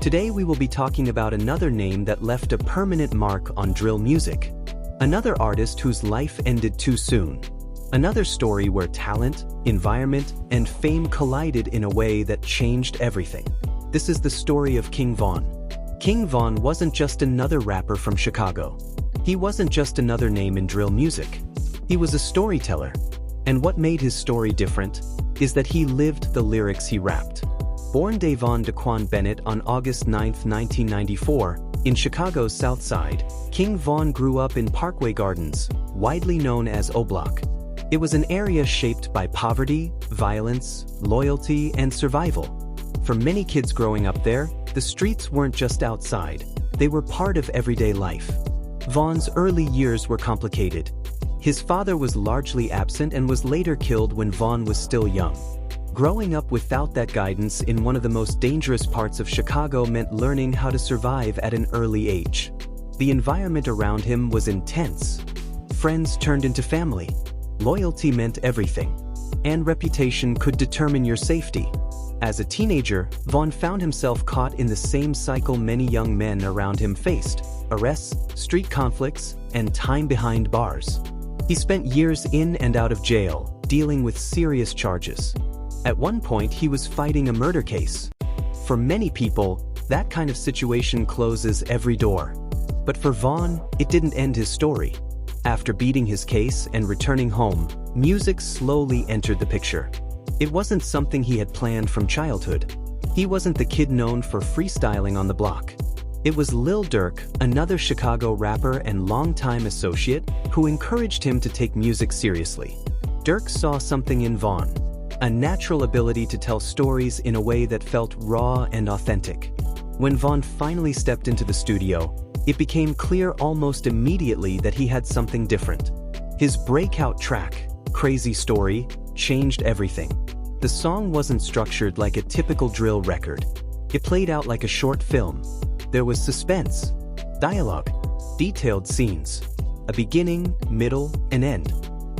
Today we will be talking about another name that left a permanent mark on drill music. Another artist whose life ended too soon. Another story where talent, environment, and fame collided in a way that changed everything. This is the story of King Von. King Von wasn't just another rapper from Chicago. He wasn't just another name in drill music. He was a storyteller. And what made his story different is that he lived the lyrics he rapped. Born Dayvon Daquan Bennett on August 9, 1994, in Chicago's South Side, King Von grew up in Parkway Gardens, widely known as O Block. It was an area shaped by poverty, violence, loyalty, and survival. For many kids growing up there, the streets weren't just outside, they were part of everyday life. Von's early years were complicated. His father was largely absent and was later killed when Von was still young. Growing up without that guidance in one of the most dangerous parts of Chicago meant learning how to survive at an early age. The environment around him was intense. Friends turned into family. Loyalty meant everything. And reputation could determine your safety. As a teenager, Von found himself caught in the same cycle many young men around him faced: arrests, street conflicts, and time behind bars. He spent years in and out of jail, dealing with serious charges. At one point, he was fighting a murder case. For many people, that kind of situation closes every door. But for Von, it didn't end his story. After beating his case and returning home, music slowly entered the picture. It wasn't something he had planned from childhood. He wasn't the kid known for freestyling on the block. It was Lil Durk, another Chicago rapper and longtime associate, who encouraged him to take music seriously. Durk saw something in Von, a natural ability to tell stories in a way that felt raw and authentic. When Von finally stepped into the studio, it became clear almost immediately that he had something different. His breakout track, Crazy Story, changed everything. The song wasn't structured like a typical drill record. It played out like a short film. There was suspense, dialogue, detailed scenes, a beginning, middle, and end.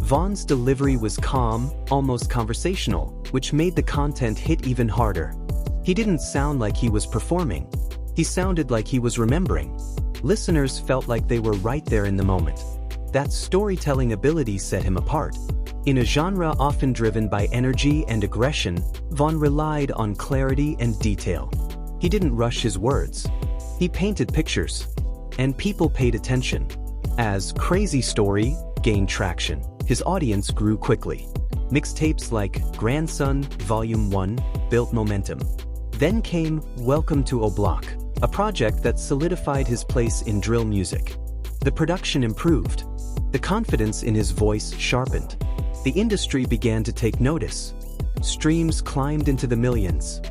Von's delivery was calm, almost conversational, which made the content hit even harder. He didn't sound like he was performing. He sounded like he was remembering. Listeners felt like they were right there in the moment. That storytelling ability set him apart. In a genre often driven by energy and aggression, Von relied on clarity and detail. He didn't rush his words. He painted pictures, and people paid attention. As Crazy Story gained traction, his audience grew quickly. Mixtapes like Grandson Volume 1 built momentum. Then came Welcome to O Block, a project that solidified his place in drill music. The production improved. The confidence in his voice sharpened. The industry began to take notice. Streams climbed into the millions.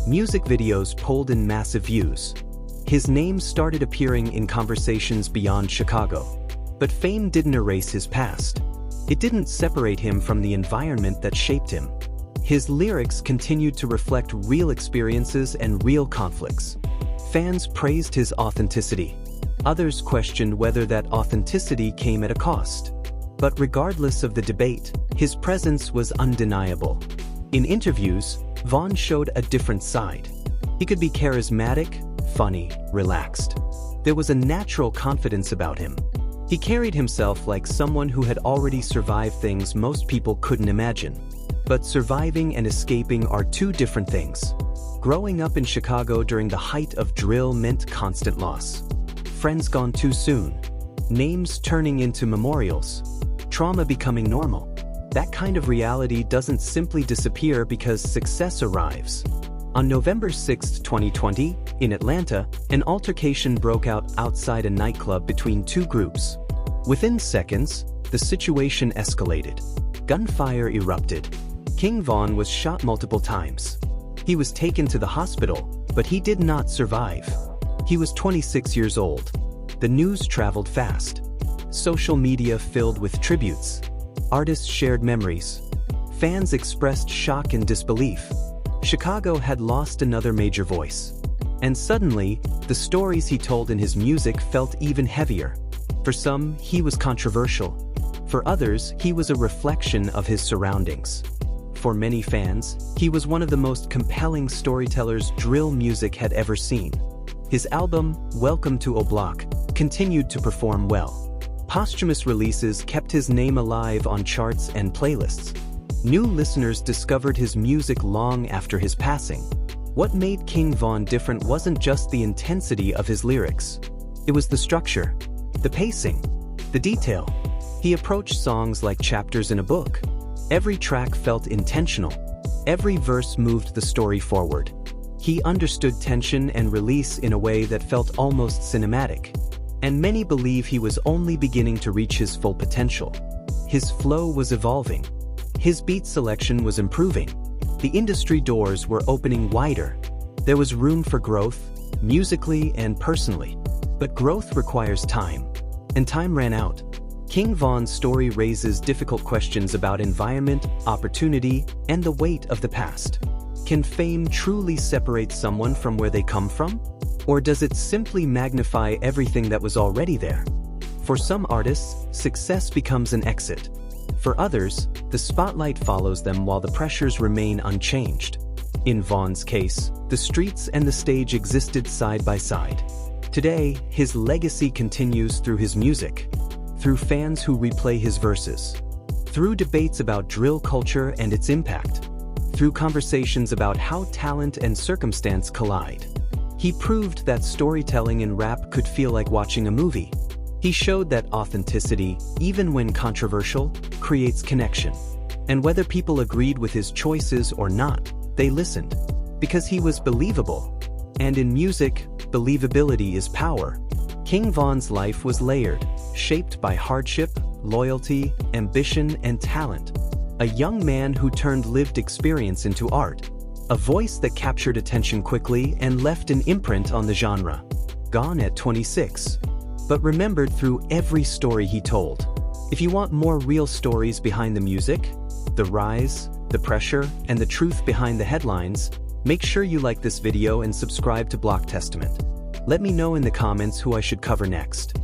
Music videos pulled in massive views. His name started appearing in conversations beyond Chicago. But fame didn't erase his past. It didn't separate him from the environment that shaped him. His lyrics continued to reflect real experiences and real conflicts. Fans praised his authenticity. Others questioned whether that authenticity came at a cost. But regardless of the debate, his presence was undeniable. In interviews, Von showed a different side. He could be charismatic, funny, relaxed. There was a natural confidence about him. He carried himself like someone who had already survived things most people couldn't imagine. But surviving and escaping are two different things. Growing up in Chicago during the height of drill meant constant loss. Friends gone too soon. Names turning into memorials. Trauma becoming normal. That kind of reality doesn't simply disappear because success arrives. On November 6, 2020, in Atlanta, an altercation broke out outside a nightclub between two groups. Within seconds, the situation escalated. Gunfire erupted. King Von was shot multiple times. He was taken to the hospital, but he did not survive. He was 26 years old. The news traveled fast. Social media filled with tributes. Artists shared memories. Fans expressed shock and disbelief. Chicago had lost another major voice. And suddenly, the stories he told in his music felt even heavier. For some, he was controversial. For others, he was a reflection of his surroundings. For many fans, he was one of the most compelling storytellers drill music had ever seen. His album, Welcome to Oblak, continued to perform well. Posthumous releases kept his name alive on charts and playlists. New listeners discovered his music long after his passing. What made King Von different wasn't just the intensity of his lyrics. It was the structure, the pacing, the detail. He approached songs like chapters in a book. Every track felt intentional. Every verse moved the story forward. He understood tension and release in a way that felt almost cinematic. And many believe he was only beginning to reach his full potential. His flow was evolving. His beat selection was improving. The industry doors were opening wider. There was room for growth, musically and personally. But growth requires time. And time ran out. King Von's story raises difficult questions about environment, opportunity, and the weight of the past. Can fame truly separate someone from where they come from? Or does it simply magnify everything that was already there? For some artists, success becomes an exit. For others, the spotlight follows them while the pressures remain unchanged. In Von's case, the streets and the stage existed side by side. Today, his legacy continues through his music, through fans who replay his verses, through debates about drill culture and its impact, through conversations about how talent and circumstance collide. He proved that storytelling in rap could feel like watching a movie. He showed that authenticity, even when controversial, creates connection. And whether people agreed with his choices or not, they listened. Because he was believable. And in music, believability is power. King Von's life was layered, shaped by hardship, loyalty, ambition, and talent. A young man who turned lived experience into art. A voice that captured attention quickly and left an imprint on the genre. Gone at 26. But remembered through every story he told. If you want more real stories behind the music, the rise, the pressure, and the truth behind the headlines, make sure you like this video and subscribe to Block Testament. Let me know in the comments who I should cover next.